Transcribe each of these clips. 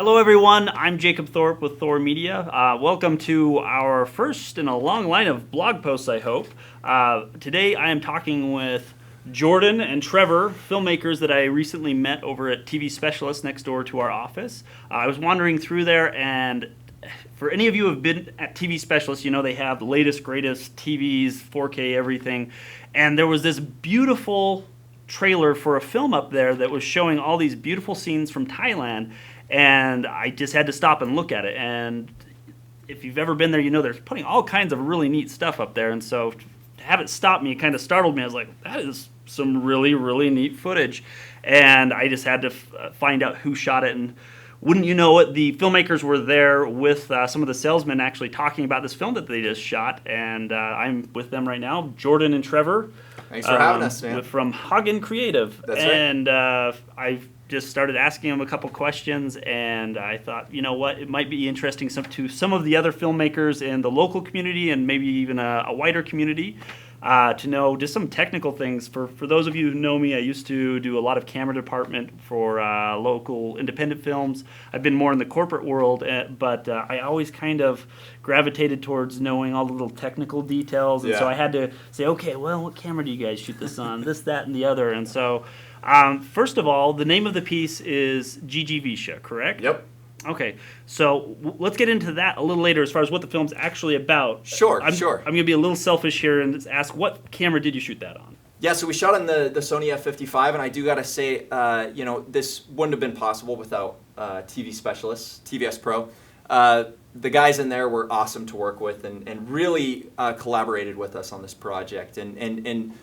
Hello everyone, I'm Jacob Thorpe with Thor Media. Welcome to our first in a long line of blog posts, I hope. Today I am talking with Jordan and Trevor, filmmakers that I recently met over at TV Specialist next door to our office. I was wandering through there, and for any of you who have been at TV Specialist, you know they have the latest, greatest TVs, 4K, everything. And there was this beautiful trailer for a film up there that was showing all these beautiful scenes from Thailand. And I just had to stop and look at it. And if you've ever been there, you know they're putting all kinds of really neat stuff up there. And so to have it stop me, it kind of startled me. I was like, that is some really, really neat footage. And I just had to find out who shot it. And wouldn't you know it, the filmmakers were there with some of the salesmen actually talking about this film that they just shot. And I'm with them right now, Jordan and Trevor. Thanks for having us, man. From Haugen Creative. That's and I've just started asking them a couple questions, and I thought, you know what, it might be interesting to some of the other filmmakers in the local community and maybe even a wider community to know just some technical things. For those of you who know me, I used to do a lot of camera department for local independent films. I've been more in the corporate world, but I always kind of gravitated towards knowing all the little technical details, and so I had to say, okay, well, what camera do you guys shoot this on? This, that, and the other. And so first of all, the name of the piece is Jijivisha, correct? Yep. Okay, so let's get into that a little later as far as what the film's actually about. Sure. I'm going to be a little selfish here and just ask, what camera did you shoot that on? Yeah, so we shot on the Sony F55, and I do got to say, this wouldn't have been possible without TV Specialists, TVS Pro. The guys in there were awesome to work with and really collaborated with us on this project and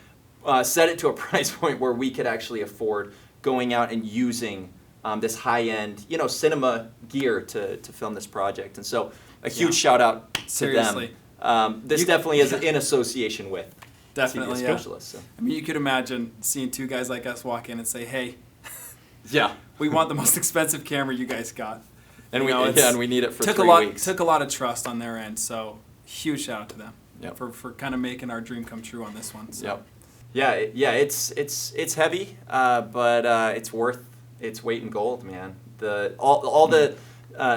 set it to a price point where we could actually afford going out and using this high-end, cinema gear to film this project. And so a huge shout out to them. This definitely is in association with Definitely, TV Specialists. So. I mean, you could imagine seeing two guys like us walk in and say, hey, yeah, we want the most expensive camera you guys got. And we need it for took 3 weeks. Took a lot of trust on their end, so huge shout out to them for kind of making our dream come true on this one. So. Yep. Yeah, it's heavy, but it's worth its weight in gold, man. All the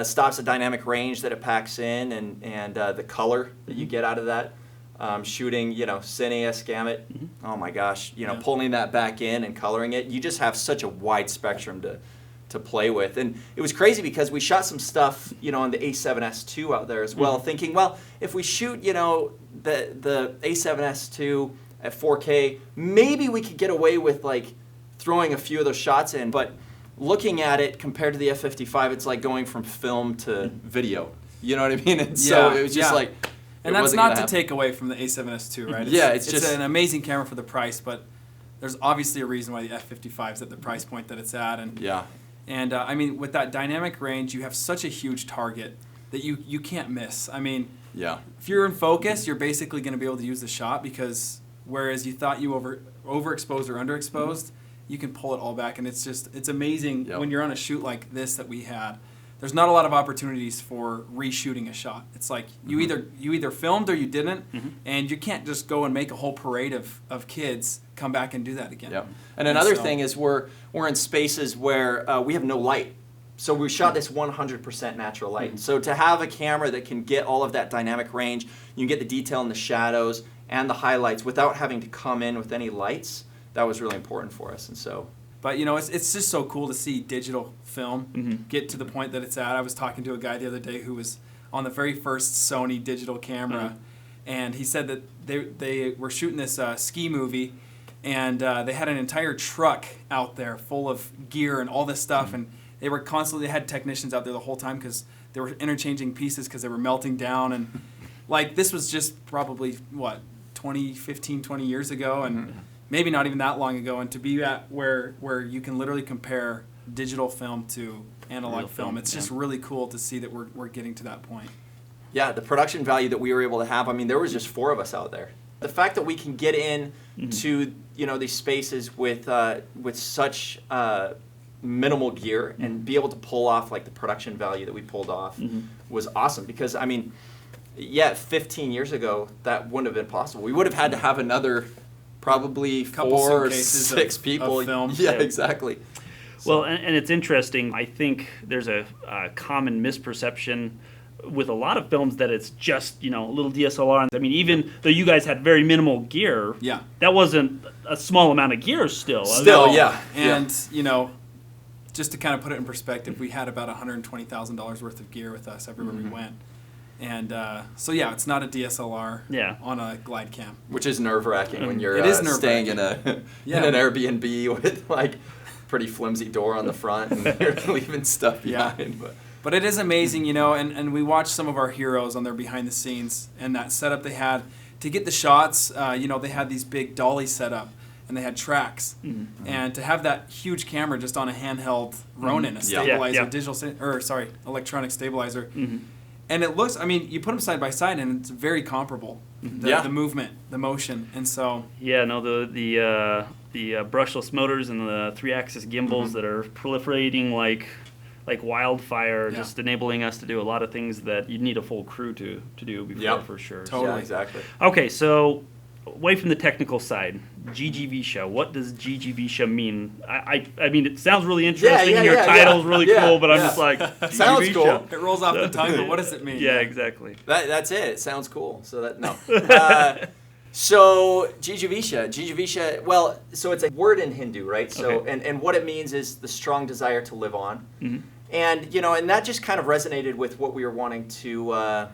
stops of dynamic range that it packs in, and the color that you get out of that. Shooting, Cine Gamut. Oh my gosh, pulling that back in and coloring it. You just have such a wide spectrum to play with. And it was crazy because we shot some stuff, on the A7S II out there as well, thinking, well, if we shoot, the A7S II at 4K, maybe we could get away with throwing a few of those shots in. But looking at it compared to the F55, it's like going from film to video. You know what I mean? And so it was just and that's not to take away from the A7S II, right? It's just an amazing camera for the price, but there's obviously a reason why the F55 is at the price point that it's at. And I mean, with that dynamic range, you have such a huge target that you can't miss. I mean, if you're in focus, you're basically going to be able to use the shot, because whereas you thought you overexposed or underexposed, you can pull it all back, and it's amazing when you're on a shoot like this that we had. There's not a lot of opportunities for reshooting a shot. It's like you either filmed or you didn't, and you can't just go and make a whole parade of kids come back and do that again. Yep. And another thing is we're in spaces where we have no light. So we shot this 100% natural light. So to have a camera that can get all of that dynamic range, you can get the detail in the shadows and the highlights without having to come in with any lights, that was really important for us. And so... But, it's just so cool to see digital film get to the point that it's at. I was talking to a guy the other day who was on the very first Sony digital camera, and he said that they were shooting this ski movie, and they had an entire truck out there full of gear and all this stuff, and they had technicians out there the whole time because they were interchanging pieces because they were melting down, and this was just probably, 20 years ago, and... maybe not even that long ago, and to be at where you can literally compare digital film to analog film, it's just really cool to see that we're getting to that point. Yeah, the production value that we were able to have, I mean, there was just 4 of us out there. The fact that we can get in to these spaces with such minimal gear and be able to pull off the production value that we pulled off was awesome, because, I mean, 15 years ago, that wouldn't have been possible. We would have had to have another... probably 4 or 6 people. Of film. Yeah, exactly. So. Well, and it's interesting. I think there's a common misperception with a lot of films that it's just, a little DSLR. I mean, even though you guys had very minimal gear, Yeah. that wasn't a small amount of gear still. Still, yeah. And, just to kind of put it in perspective, we had about $120,000 worth of gear with us everywhere we went. And it's not a DSLR on a glide cam. Which is nerve-wracking when you're staying in an Airbnb with, like, pretty flimsy door on the front and you're leaving stuff behind. But it is amazing, and we watched some of our heroes on their behind the scenes and that setup they had. To get the shots, they had these big dollies set up and they had tracks. Mm-hmm. And to have that huge camera just on a handheld Ronin, a stabilizer, electronic stabilizer. Mm-hmm. And it looks, you put them side by side and it's very comparable. The movement, the motion, and so... Yeah, no, the brushless motors and the 3-axis gimbals that are proliferating like wildfire, just enabling us to do a lot of things that you'd need a full crew to do before, for sure. Totally. Yeah, exactly. Okay, so away from the technical side, Jijivisha. What does Jijivisha mean? I mean, it sounds really interesting. Your title's really cool, but I'm just like, sounds cool. It rolls off the tongue, but what does it mean? Yeah, exactly. That's it. It sounds cool. So So Jijivisha, well, so it's a word in Hindu, right? So and what it means is the strong desire to live on. Mm-hmm. And and that just kind of resonated with what we were wanting to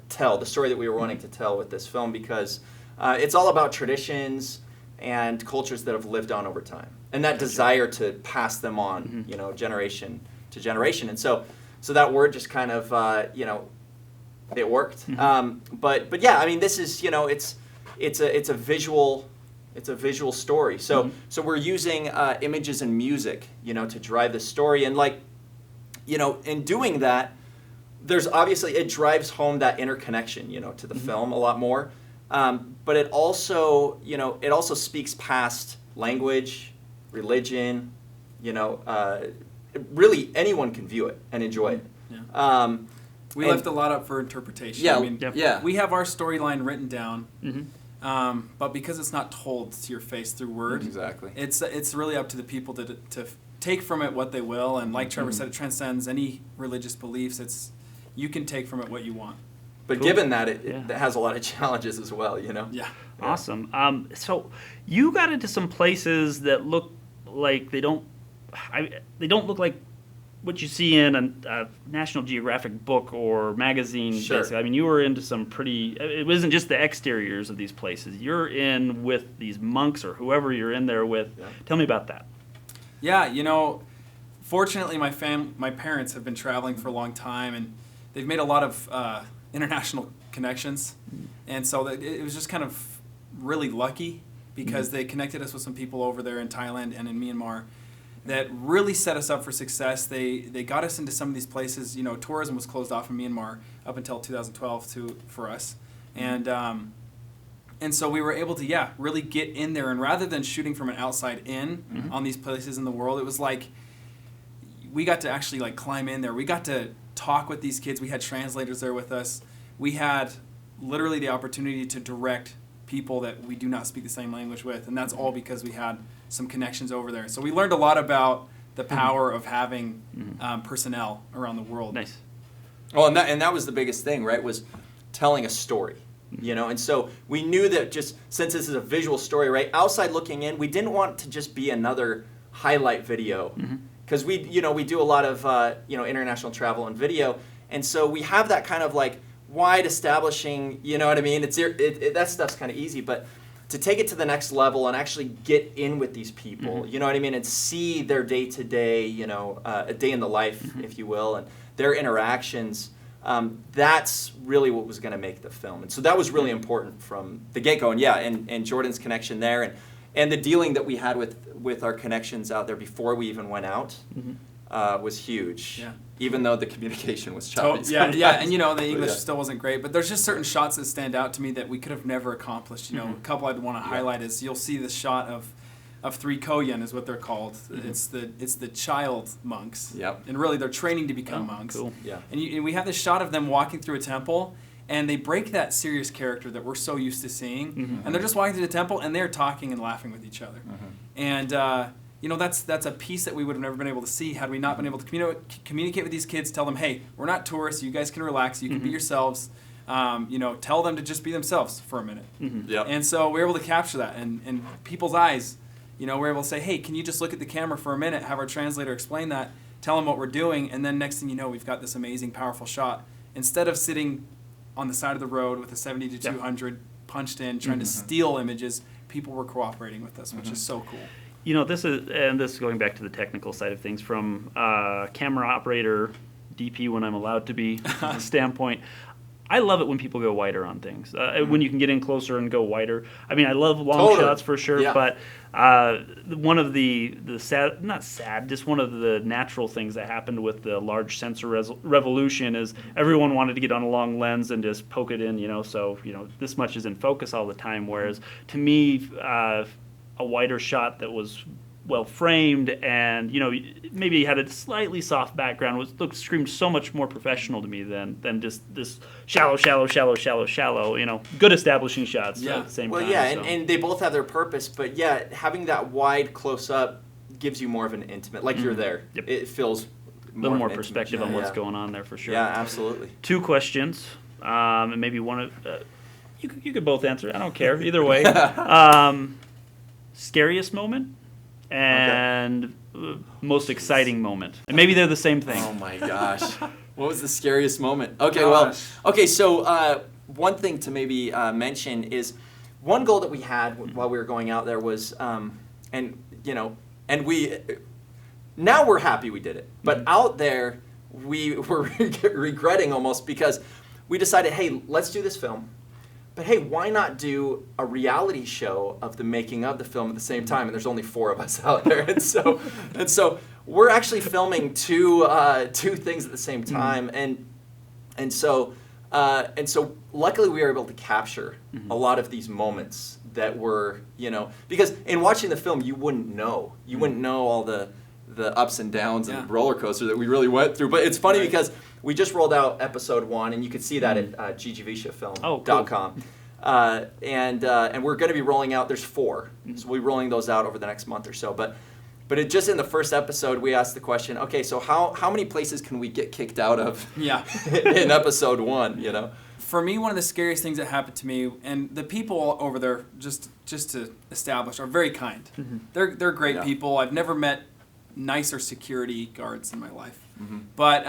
tell, the story that we were wanting to tell with this film, because it's all about traditions and cultures that have lived on over time. And that desire to pass them on, generation to generation. And so that word just kind of it worked. Mm-hmm. But yeah, this is it's a visual story. So so we're using images and music to drive the story, and in doing that, there's obviously, it drives home that interconnection to the film a lot more. But it also speaks past language, religion. Really anyone can view it and enjoy it. Yeah. We left a lot up for interpretation. Yeah, we have our storyline written down, but because it's not told to your face through word, exactly, it's really up to the people to take from it what they will. And like Trevor said, it transcends any religious beliefs. You can take from it what you want. But given that, it has a lot of challenges as well, Yeah. Awesome. So you got into some places that look like they don't look like what you see in a National Geographic book or magazine. Sure. Basically. You were into some pretty... It wasn't just the exteriors of these places. You're in with these monks or whoever you're in there with. Yeah. Tell me about that. Yeah, fortunately my parents have been traveling for a long time, and they've made a lot of international connections. And so it was just kind of really lucky, because they connected us with some people over there in Thailand and in Myanmar that really set us up for success. They got us into some of these places. Tourism was closed off in Myanmar up until 2012 for us. And so we were able to, really get in there. And rather than shooting from an outside in on these places in the world, it was like we got to actually climb in there. We got to talk with these kids. We had translators there with us. We had literally the opportunity to direct people that we do not speak the same language with. And that's all because we had some connections over there. So we learned a lot about the power of having personnel around the world. Nice. Well, and that was the biggest thing, right? Was telling a story, And so we knew that, just since this is a visual story, right? Outside looking in, we didn't want to just be another highlight video, because we do a lot of international travel and video, and so we have that kind of wide establishing. That stuff's kind of easy, but to take it to the next level and actually get in with these people, and see their day-to-day, a day in the life, if you will, and their interactions, that's really what was going to make the film. And so that was really important from the get-go. And and Jordan's connection there, and the dealing that we had with our connections out there before we even went out was huge. Yeah. Even though the communication was choppy. And the English still wasn't great, but there's just certain shots that stand out to me that we could have never accomplished. A couple I'd want to highlight is, you'll see the shot of 3 Koyan is what they're called. It's the child monks. Yep. And really they're training to become monks. Cool. Yeah. And we have this shot of them walking through a temple, and they break that serious character that we're so used to seeing. And they're just walking through the temple, and they're talking and laughing with each other. And that's a piece that we would have never been able to see had we not been able to communicate with these kids, tell them, hey, we're not tourists, you guys can relax, you can be yourselves. Tell them to just be themselves for a minute. Yep. And so we were able to capture that, and people's eyes, we're able to say, hey, can you just look at the camera for a minute, have our translator explain that, tell them what we're doing, and then next thing you know, we've got this amazing, powerful shot. Instead of sitting on the side of the road with a 70 to 200 punched in, trying to steal images, people were cooperating with us, which is so cool. This is going back to the technical side of things from camera operator, DP when I'm allowed to be standpoint. I love it when people go wider on things. When you can get in closer and go wider. I mean, I love long shots for sure, but one of the sad, not sad, just one of the natural things that happened with the large sensor revolution is everyone wanted to get on a long lens and just poke it in, so this much is in focus all the time. Whereas to me, a wider shot that was well framed and maybe had a slightly soft background screamed so much more professional to me than just this shallow good establishing shots at the same time. And they both have their purpose, but having that wide close up gives you more of an intimate, like you're there. Yep. It feels a little more perspective on what's going on there for sure. Yeah, absolutely. 2 questions, and maybe one of you could both answer. I don't care either way. Scariest moment and most exciting moment, and maybe they're the same thing. Oh my gosh, what was the scariest moment? So one thing to maybe mention is one goal that we had while we were going out there was, now we're happy we did it, but out there we were regretting almost because we decided, hey, let's do this film. But hey, why not do a reality show of the making of the film at the same time? And there's only 4 of us out there, and so we're actually filming two things at the same time, and so luckily we were able to capture a lot of these moments that were because in watching the film you wouldn't know all the ups and downs and roller coaster that we really went through. But it's funny because we just rolled out episode 1, and you can see that at JijivishaFilm.com. And we're going to be rolling out. There's 4, so we'll be rolling those out over the next month or so. But it just in the first episode, we asked the question: okay, so how many places can we get kicked out of? In episode 1, For me, one of the scariest things that happened to me, and the people over there, just to establish, are very kind. They're great people. I've never met nicer security guards in my life. But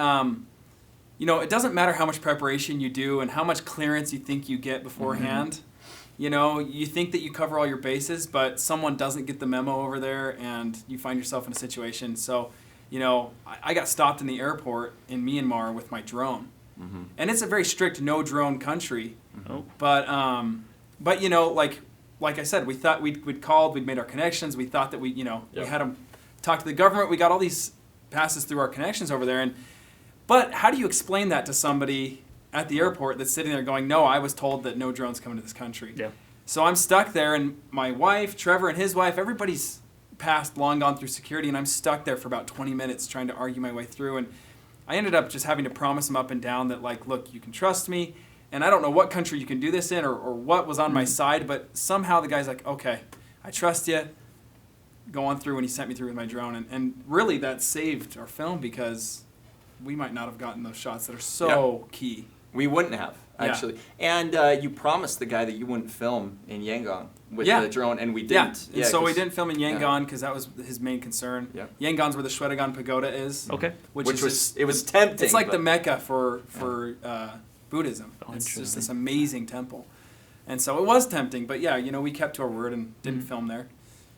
it doesn't matter how much preparation you do and how much clearance you think you get beforehand. You think that you cover all your bases, but someone doesn't get the memo over there, and you find yourself in a situation. So, I got stopped in the airport in Myanmar with my drone, and it's a very strict no drone country. But like I said, we thought we'd called, we'd made our connections, we thought that we had them talk to the government. We got all these passes through our connections over there, but how do you explain that to somebody at the airport that's sitting there going, no, I was told that no drones come into this country. So I'm stuck there, and my wife, Trevor, and his wife, everybody's passed, long gone through security, and I'm stuck there for about 20 minutes trying to argue my way through. And I ended up just having to promise them up and down that, look, you can trust me, and I don't know what country you can do this in or what was on my side, but somehow the guy's like, okay, I trust you. Go on through, and he sent me through with my drone. And really that saved our film because we might not have gotten those shots that are so key. We wouldn't have, actually. And you promised the guy that you wouldn't film in Yangon with the drone, and we didn't. And so we didn't film in Yangon because that was his main concern. Yangon's where the Shwedagon Pagoda is. Which was tempting. It's like the Mecca for Buddhism. It's just this amazing temple. And so it was tempting, but we kept to our word and didn't film there.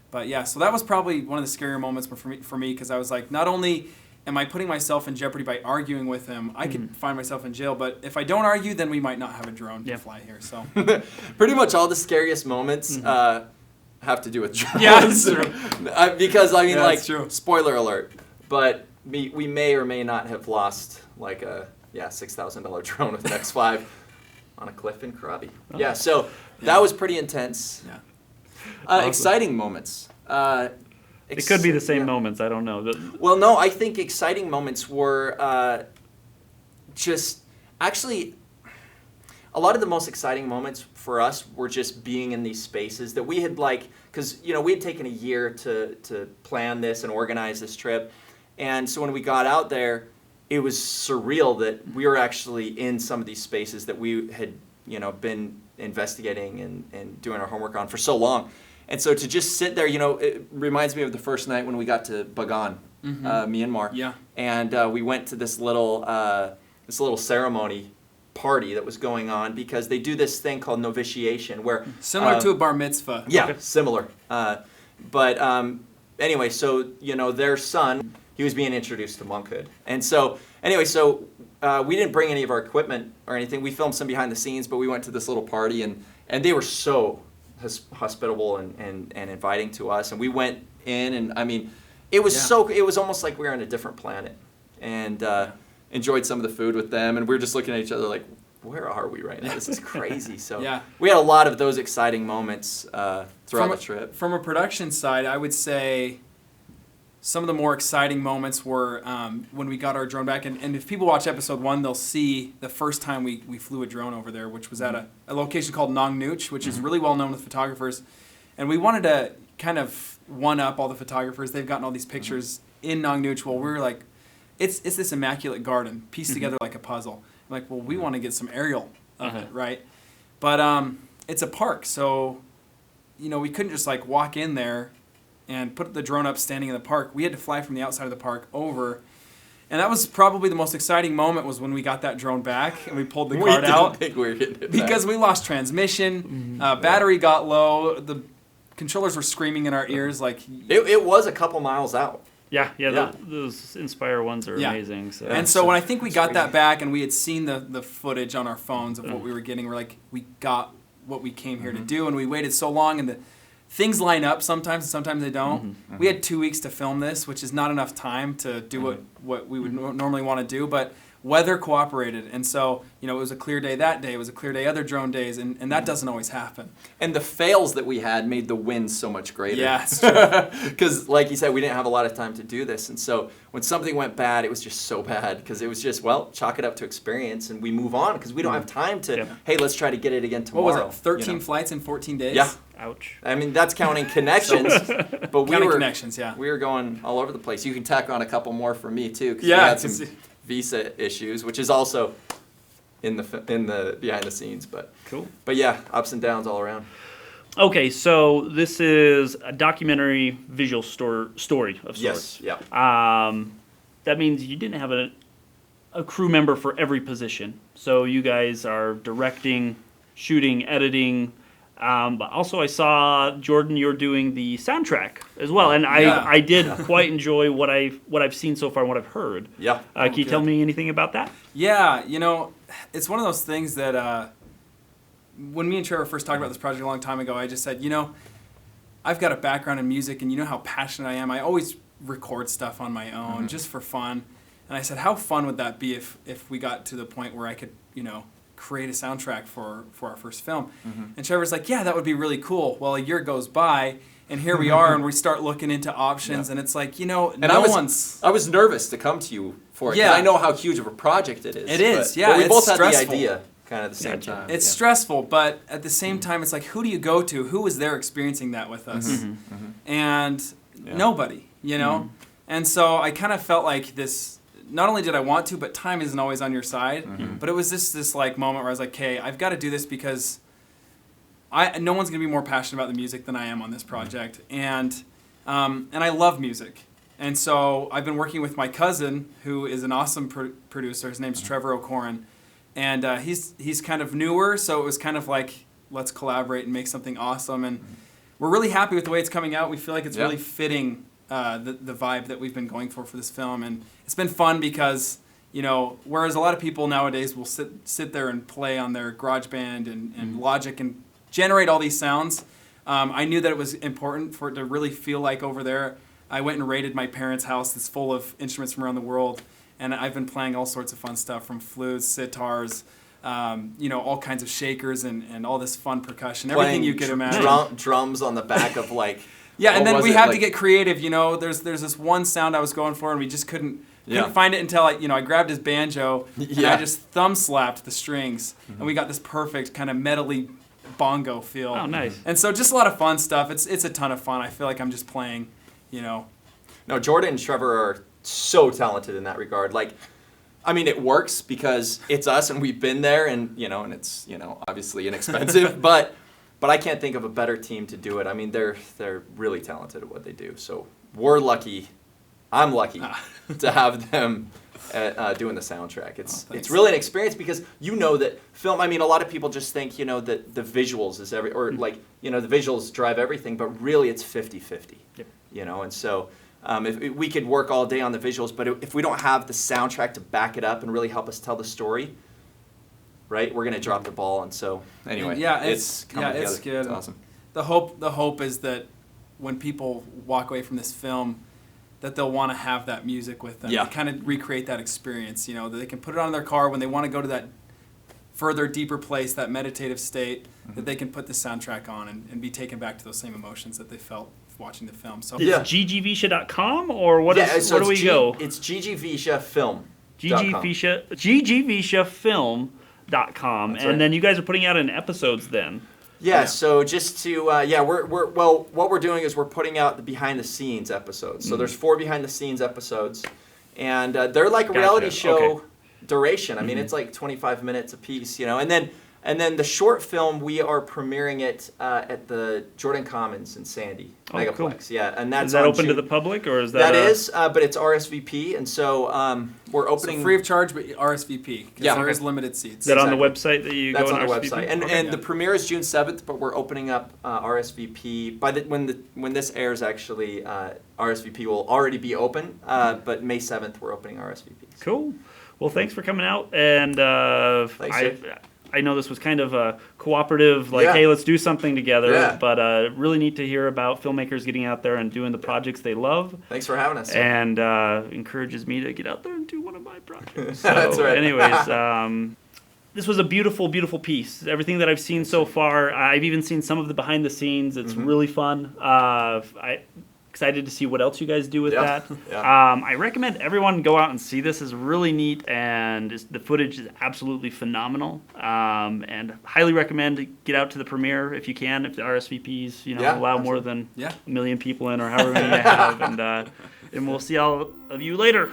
But so that was probably one of the scarier moments for me because I was like, not only am I putting myself in jeopardy by arguing with him, I could find myself in jail, but if I don't argue, then we might not have a drone to fly here. So pretty much all the scariest moments have to do with drones. That's true. Because that's true. Spoiler alert, but we may or may not have lost a $6,000 drone with an X5 on a cliff in Krabi. So that was pretty intense. Awesome. Exciting moments. It could be the same moments. I don't know. Well, no, I think exciting moments were just actually. a lot of the most exciting moments for us were just being in these spaces that we had because we had taken a year to plan this and organize this trip, and so when we got out there, it was surreal that we were actually in some of these spaces that we had been investigating and doing our homework on for so long. And so to just sit there, it reminds me of the first night when we got to Bagan, Myanmar. Yeah. And we went to this little ceremony party that was going on because they do this thing called novitiation where... Similar to a bar mitzvah. Yeah, okay. Similar. But anyway, so, their son, he was being introduced to monkhood. And so, anyway, we didn't bring any of our equipment or anything. We filmed some behind the scenes, but we went to this little party, and they were so hospitable and inviting to us. And we went in, and I mean, it was it was almost like we were on a different planet. And enjoyed some of the food with them, and we were just looking at each other like, where are we right now? This is crazy. So we had a lot of those exciting moments throughout the trip. From a production side, I would say some of the more exciting moments were when we got our drone back. And if people watch episode 1, they'll see the first time we flew a drone over there, which was at a location called Nong Nooch, which is really well known with photographers. And we wanted to kind of one-up all the photographers. They've gotten all these pictures in Nong Nooch. Well, we were like, it's this immaculate garden pieced together like a puzzle. I'm like, well, we want to get some aerial of it, right? But it's a park, so we couldn't just like walk in there and put the drone up standing in the park. We had to fly from the outside of the park over. And that was probably the most exciting moment was when we got that drone back and we pulled the card out. We didn't think we were getting it because back. We lost transmission, battery got low, the controllers were screaming in our ears. Like it was a couple miles out. Yeah. Those Inspire ones are amazing. So. And so when I think we got that back and we had seen the footage on our phones of what we were getting, we're like, we got what we came here to do, and we waited so long, and the things line up sometimes, and sometimes they don't. We had 2 weeks to film this, which is not enough time to do what we would normally want to do, but weather cooperated, and so it was a clear day that day. It was a clear day other drone days, and that doesn't always happen. And the fails that we had made the wins so much greater. Yeah, it's true. Because, like you said, we didn't have a lot of time to do this, and so when something went bad, it was just so bad because it was just chalk it up to experience, and we move on because we don't have time to. Hey, let's try to get it again tomorrow. What was it? 13 flights in 14 days. Yeah. Ouch. I mean, that's counting connections, but connections. Yeah. We were going all over the place. You can tack on a couple more for me too, because we had some visa issues, which is also in the behind the scenes, but cool. But yeah, ups and downs all around. Okay, so this is a documentary visual story of sorts. Yes, yeah. That means you didn't have a crew member for every position. So you guys are directing, shooting, editing. But also I saw, Jordan, you're doing the soundtrack as well, and I did quite enjoy what I've seen so far and what I've heard. Yeah. Can you tell me anything about that? Yeah, it's one of those things that when me and Trevor first talked about this project a long time ago, I just said, I've got a background in music, and you know how passionate I am. I always record stuff on my own just for fun. And I said, how fun would that be if we got to the point where I could, create a soundtrack for our first film? And Trevor's like, yeah, that would be really cool. Well, a year goes by, and here we are, and we start looking into options, and it's like, I was nervous to come to you for it, because I know how huge of a project it is. It is, but we both stressful. had the idea kind of at the same time. It's stressful, but at the same time, it's like, who do you go to? Who was there experiencing that with us? And nobody, And so I kind of felt like this. Not only did I want to, but time isn't always on your side. But it was this like moment where I was like, okay, I've got to do this because no one's gonna be more passionate about the music than I am on this project, and I love music, and so I've been working with my cousin, who is an awesome producer. His name's Trevor O'Corin, and he's kind of newer, so it was kind of like, let's collaborate and make something awesome, and we're really happy with the way it's coming out. We feel like it's really fitting the vibe that we've been going for this film, and it's been fun because whereas a lot of people nowadays will sit there and play on their GarageBand and Logic and generate all these sounds, I knew that it was important for it to really feel like over there. I went and raided my parents' house that's full of instruments from around the world, and I've been playing all sorts of fun stuff, from flutes, sitars, all kinds of shakers and all this fun percussion, everything you could imagine. Drums on the back of like. Yeah, and then we had to get creative. There's this one sound I was going for, and we just couldn't Couldn't find it until I grabbed his banjo and I just thumb slapped the strings, and we got this perfect kind of metally bongo feel. Oh, nice. And so just a lot of fun stuff. It's a ton of fun. I feel like I'm just playing, No, Jordan and Trevor are so talented in that regard. Like, I mean, it works because it's us and we've been there, and and it's obviously inexpensive, but I can't think of a better team to do it. I mean, they're really talented at what they do. So we're lucky. I'm lucky to have them doing the soundtrack. It's really an experience because that film. I mean, a lot of people just think that the visuals is the visuals drive everything, but really it's 50-50. Yep. And so if we could work all day on the visuals, but if we don't have the soundtrack to back it up and really help us tell the story, right, we're gonna drop the ball. And so anyway, it's coming together. It's good. It's awesome. The hope is that when people walk away from this film, that they'll want to have that music with them. Yeah. Kind of recreate that experience, that they can put it on in their car when they want to go to that further, deeper place, that meditative state, that they can put the soundtrack on and be taken back to those same emotions that they felt watching the film. So Is it Jijivisha.com or where do we go? It's Jijivisha Film. Jijivishafilm.com. That's and right. then you guys are putting out in episodes then. Yeah, so just to what we're doing is we're putting out the behind the scenes episodes. So there's 4 behind the scenes episodes, and they're like a reality show duration. I mean, it's like 25 minutes a piece, and then the short film, we are premiering it at the Jordan Commons in Sandy Megaplex. Cool. Yeah, and that's is that on open to June. the public, or is that? That is, but it's RSVP, and so we're opening free of charge, but RSVP. Yeah. There is limited seats. Is that on the website that you That's go on and the RSVP? website, and the premiere is June 7th, but we're opening up RSVP when this airs. Actually, RSVP will already be open, but May 7th we're opening RSVP. Cool. Well, thanks for coming out, and I know this was kind of a cooperative, hey, let's do something together, but really neat to hear about filmmakers getting out there and doing the projects they love. Thanks for having us. And encourages me to get out there and do one of my projects. So That's right. anyways, this was a beautiful, beautiful piece. Everything that I've seen so far, I've even seen some of the behind the scenes. It's really fun. Excited to see what else you guys do with that. Yeah. I recommend everyone go out and see this. It's really neat, and the footage is absolutely phenomenal. And highly recommend to get out to the premiere if you can, if the RSVPs allow more than a million people in, or however many you have. And we'll see all of you later.